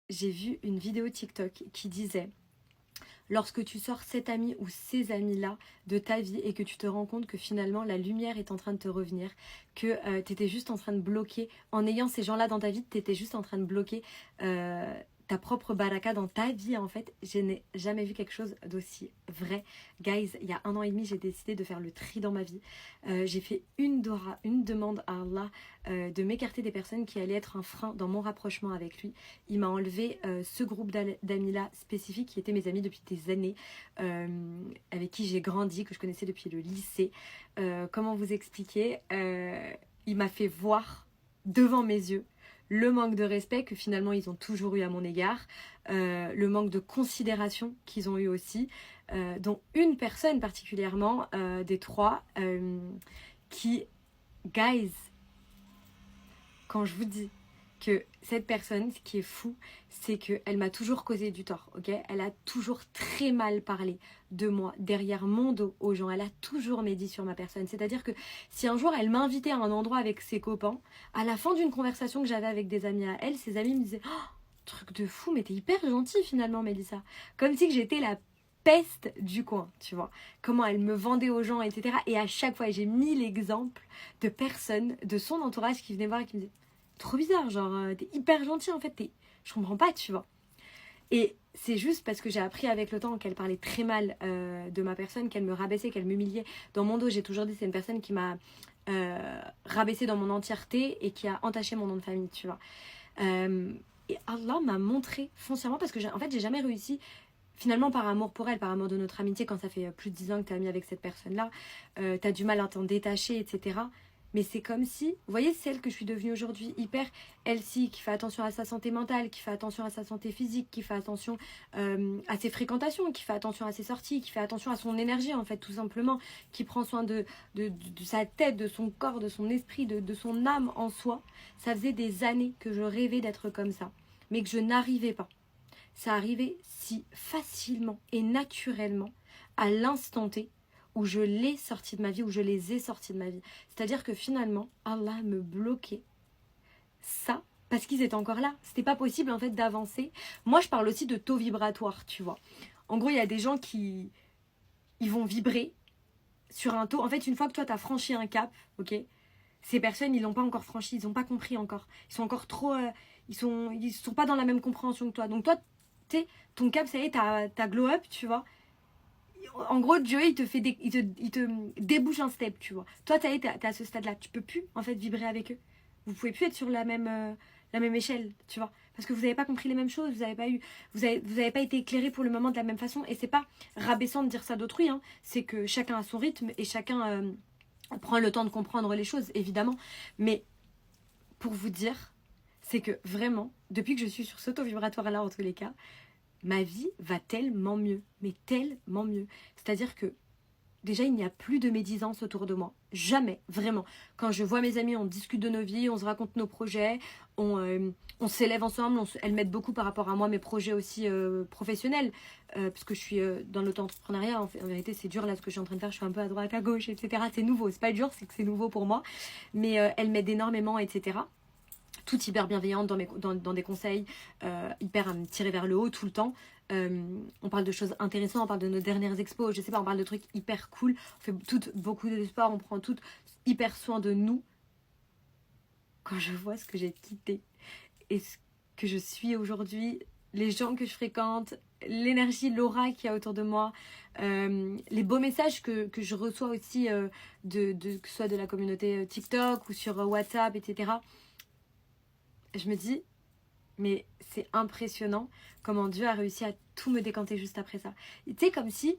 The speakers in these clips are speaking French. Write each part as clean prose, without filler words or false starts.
j'ai vu une vidéo TikTok qui disait lorsque tu sors cet ami ou ces amis-là de ta vie et que tu te rends compte que finalement la lumière est en train de te revenir, que tu étais juste en train de bloquer, en ayant ces gens-là dans ta vie, tu étais juste en train de bloquer ta propre baraka dans ta vie en fait. Je n'ai jamais vu quelque chose d'aussi vrai. Guys, il y a 1 an et demi, j'ai décidé de faire le tri dans ma vie. J'ai fait une demande à Allah de m'écarter des personnes qui allaient être un frein dans mon rapprochement avec lui. Il m'a enlevé ce groupe d'amis-là spécifiques qui étaient mes amis depuis des années, avec qui j'ai grandi, que je connaissais depuis le lycée. Comment vous expliquer il m'a fait voir devant mes yeux le manque de respect que finalement ils ont toujours eu à mon égard, le manque de considération qu'ils ont eu aussi, dont une personne particulièrement des trois qui, guys, quand je vous dis que cette personne, ce qui est fou, c'est qu'elle m'a toujours causé du tort, ok? Elle a toujours très mal parlé de moi, derrière mon dos aux gens. Elle a toujours médit sur ma personne. C'est-à-dire que si un jour elle m'invitait à un endroit avec ses copains, à la fin d'une conversation que j'avais avec des amis à elle, ses amis me disaient « Oh, truc de fou, mais t'es hyper gentille finalement, Mélissa. » Comme si que j'étais la peste du coin, tu vois. Comment elle me vendait aux gens, etc. Et à chaque fois, j'ai mis l'exemple de personnes de son entourage qui venaient voir et qui me disaient trop bizarre, genre t'es hyper gentil en fait, je comprends pas, tu vois. Et c'est juste parce que j'ai appris avec le temps qu'elle parlait très mal de ma personne, qu'elle me rabaissait, qu'elle m'humiliait. Dans mon dos, j'ai toujours dit c'est une personne qui m'a rabaissée dans mon entièreté et qui a entaché mon nom de famille, tu vois. Et Allah m'a montré foncièrement parce que en fait j'ai jamais réussi. Finalement, par amour pour elle, par amour de notre amitié, quand ça fait plus de 10 ans que t'es amie avec cette personne-là, t'as du mal à t'en détacher, etc. Mais c'est comme si, vous voyez, celle que je suis devenue aujourd'hui, hyper healthy, qui fait attention à sa santé mentale, qui fait attention à sa santé physique, qui fait attention à ses fréquentations, qui fait attention à ses sorties, qui fait attention à son énergie, en fait, tout simplement, qui prend soin de sa tête, de son corps, de son esprit, de son âme en soi. Ça faisait des années que je rêvais d'être comme ça, mais que je n'arrivais pas. Ça arrivait si facilement et naturellement à l'instant T où je l'ai sorti de ma vie, où je les ai sortis de ma vie. C'est-à-dire que finalement, Allah me bloquait ça parce qu'ils étaient encore là. C'était pas possible en fait d'avancer. Moi, je parle aussi de taux vibratoire, tu vois. En gros, il y a des gens qui ils vont vibrer sur un taux. En fait, une fois que toi, tu as franchi un cap, ok, ces personnes, ils l'ont pas encore franchi, ils n'ont pas compris encore. Ils sont encore trop... ils sont pas dans la même compréhension que toi. Donc toi, tu sais, ton cap, ça y est, t'as glow up, tu vois. En gros, Dieu, il te fait il te débouche un step, tu vois. Toi, t'es à ce stade-là. Tu peux plus, en fait, vibrer avec eux. Vous pouvez plus être sur la même échelle, tu vois. Parce que vous n'avez pas compris les mêmes choses, vous avez pas été éclairé pour le moment de la même façon. Et c'est pas rabaissant de dire ça d'autrui, hein. C'est que chacun a son rythme et chacun prend le temps de comprendre les choses, évidemment. Mais pour vous dire, c'est que vraiment, depuis que je suis sur ce taux vibratoire-là, en tous les cas, ma vie va tellement mieux, mais tellement mieux. C'est-à-dire que déjà, il n'y a plus de médisance autour de moi. Jamais, vraiment. Quand je vois mes amis, on discute de nos vies, on se raconte nos projets, on s'élève ensemble, elles m'aident beaucoup par rapport à moi, mes projets aussi professionnels, parce que je suis dans l'auto-entrepreneuriat. En vérité, c'est dur là ce que je suis en train de faire, je suis un peu à droite, à gauche, etc. C'est nouveau, c'est pas dur, c'est que c'est nouveau pour moi. Mais elles m'aident énormément, etc. Tout hyper bienveillante dans des conseils, hyper à me tirer vers le haut tout le temps. On parle de choses intéressantes, on parle de nos dernières expos, je sais pas, on parle de trucs hyper cool. On fait beaucoup de sport, on prend tout hyper soin de nous. Quand je vois ce que j'ai quitté et ce que je suis aujourd'hui, les gens que je fréquente, l'énergie, l'aura qu'il y a autour de moi, les beaux messages que je reçois aussi, que ce soit de la communauté TikTok ou sur WhatsApp, etc. Je me dis, mais c'est impressionnant comment Dieu a réussi à tout me décanter juste après ça. Tu sais, comme si,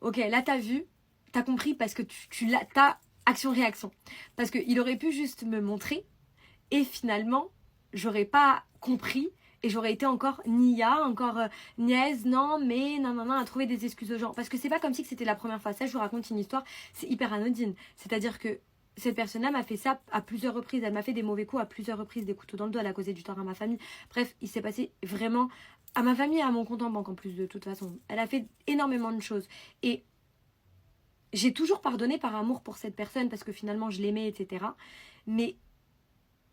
ok, là t'as vu, t'as compris parce que t'as action-réaction. Parce qu'il aurait pu juste me montrer et finalement, j'aurais pas compris et j'aurais été encore nia, encore niaise, non, mais non, non, non, à trouver des excuses aux gens. Parce que c'est pas comme si c'était la première fois. Ça, je vous raconte une histoire, c'est hyper anodine. C'est-à-dire que cette personne-là m'a fait ça à plusieurs reprises. Elle m'a fait des mauvais coups à plusieurs reprises, des couteaux dans le dos, elle a causé du tort à ma famille. Bref, il s'est passé vraiment à ma famille et à mon compte en banque en plus de toute façon. Elle a fait énormément de choses. Et j'ai toujours pardonné par amour pour cette personne parce que finalement je l'aimais, etc. Mais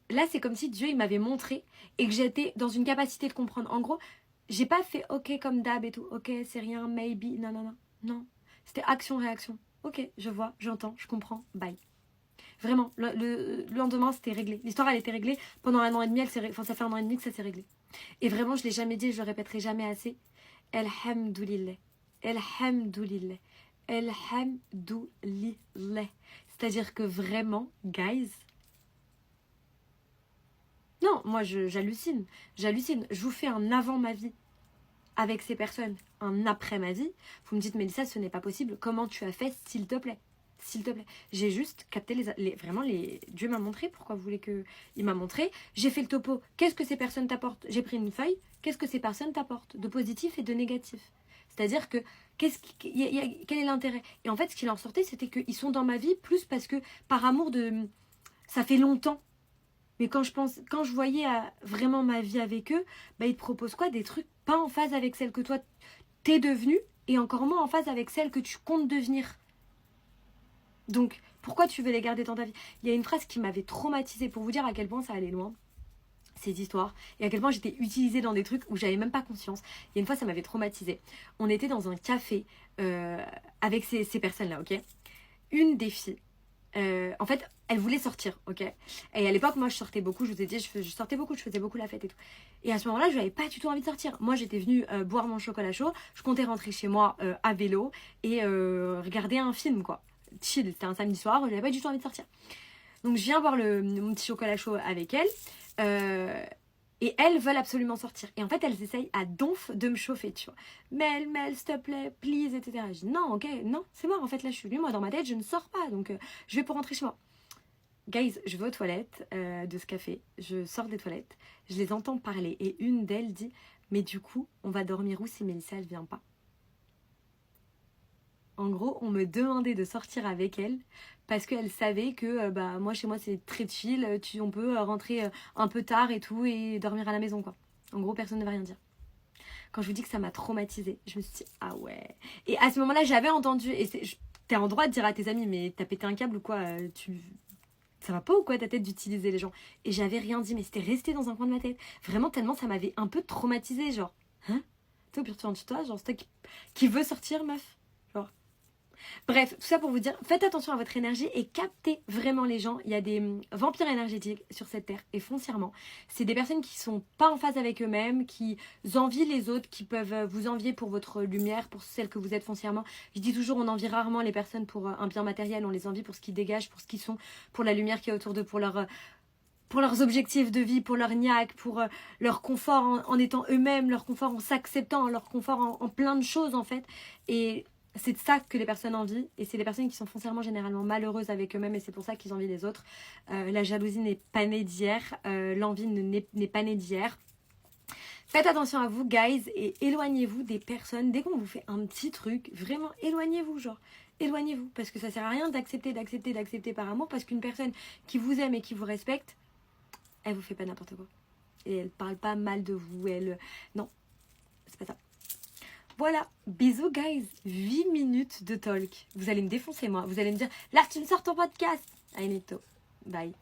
là, c'est comme si Dieu, il m'avait montré et que j'étais dans une capacité de comprendre. En gros, j'ai pas fait ok comme d'hab et tout. Ok, c'est rien, maybe. Non, non, non. Non. C'était action-réaction. Ok, je vois, j'entends, je comprends. Bye. Vraiment, le lendemain, c'était réglé. L'histoire, elle était réglée. Pendant 1 an et demi, enfin, ça fait 1 an et demi que ça s'est réglé. Et vraiment, je l'ai jamais dit et je le répéterai jamais assez. Elhamdoulillah. Elhamdoulillah. Elhamdoulillah. C'est-à-dire que vraiment, guys, non, moi j'hallucine. J'hallucine. Je vous fais un avant ma vie avec ces personnes, un après ma vie. Vous me dites, Mélissa, ce n'est pas possible. Comment tu as fait, s'il te plaît? S'il te plaît. J'ai juste capté vraiment les. Dieu m'a montré. Pourquoi vous voulez que. Il m'a montré. J'ai fait le topo. Qu'est-ce que ces personnes t'apportent? J'ai pris une feuille. Qu'est-ce que ces personnes t'apportent de positif et de négatif? C'est-à-dire que. Quel est l'intérêt? Et en fait, ce qu'il en sortait, c'était qu'ils sont dans ma vie plus parce que par amour de. Ça fait longtemps. Mais quand je voyais vraiment ma vie avec eux, bah, ils te proposent quoi? Des trucs pas en phase avec celle que toi t'es devenue et encore moins en phase avec celle que tu comptes devenir. Donc, pourquoi tu veux les garder dans ta vie? Il y a une phrase qui m'avait traumatisée pour vous dire à quel point ça allait loin, ces histoires, et à quel point j'étais utilisée dans des trucs où j'avais même pas conscience. Il y a une fois, ça m'avait traumatisée. On était dans un café avec ces personnes-là, ok? Une des filles, en fait, elle voulait sortir, ok? Et à l'époque, moi, je sortais beaucoup, je vous ai dit, je sortais beaucoup, je faisais beaucoup la fête et tout. Et à ce moment-là, je n'avais pas du tout envie de sortir. Moi, j'étais venue boire mon chocolat chaud, je comptais rentrer chez moi à vélo et regarder un film, quoi. Chill, c'était un samedi soir, je n'avais pas du tout envie de sortir. Donc, je viens boire mon petit chocolat chaud avec elle. Et elles veulent absolument sortir. Et en fait, elles essayent à donf de me chauffer, tu vois. Mel, s'il te plaît, please, etc. Je dis non, ok, non, c'est mort. En fait, là, je suis venue, moi, dans ma tête, je ne sors pas. Donc, je vais pour rentrer chez moi. Guys, je vais aux toilettes de ce café. Je sors des toilettes. Je les entends parler. Et une d'elles dit, mais du coup, on va dormir où si Mélissa, elle vient pas? En gros, on me demandait de sortir avec elle parce qu'elle savait que bah, moi, chez moi, c'est très chill. On peut rentrer un peu tard et tout et dormir à la maison, quoi. En gros, personne ne va rien dire. Quand je vous dis que ça m'a traumatisée, je me suis dit, ah ouais. Et à ce moment-là, j'avais entendu, et t'es en droit de dire à tes amis, mais t'as pété un câble ou quoi? Ça va pas ou quoi ta tête d'utiliser les gens? Et j'avais rien dit, mais c'était resté dans un coin de ma tête. Vraiment, tellement ça m'avait un peu traumatisée, genre. Hein? Tu sais, au pire, tu rentres chez toi, genre, c'est toi qui veut sortir, meuf. Genre. Bref, tout ça pour vous dire, faites attention à votre énergie et captez vraiment les gens. Il y a des vampires énergétiques sur cette terre et foncièrement, c'est des personnes qui sont pas en phase avec eux-mêmes, qui envient les autres, qui peuvent vous envier pour votre lumière, pour celle que vous êtes foncièrement. Je dis toujours, on envie rarement les personnes pour un bien matériel, on les envie pour ce qu'ils dégagent, pour ce qu'ils sont, pour la lumière qui est autour d'eux, pour leurs objectifs de vie, pour leur niaque, pour leur confort en étant eux-mêmes, leur confort en s'acceptant, leur confort en plein de choses en fait. Et c'est de ça que les personnes envient, et c'est des personnes qui sont foncièrement généralement malheureuses avec eux-mêmes, et c'est pour ça qu'ils envient les autres. La jalousie n'est pas née d'hier, l'envie n'est pas née d'hier. Faites attention à vous, guys, et éloignez-vous des personnes. Dès qu'on vous fait un petit truc, vraiment éloignez-vous, genre. Éloignez-vous, parce que ça sert à rien d'accepter par amour, parce qu'une personne qui vous aime et qui vous respecte, elle vous fait pas n'importe quoi. Et elle parle pas mal de vous, non, c'est pas ça. Voilà, bisous guys, 8 minutes de talk. Vous allez me défoncer moi, vous allez me dire, là tu me sors ton podcast. Allez, netto, bye.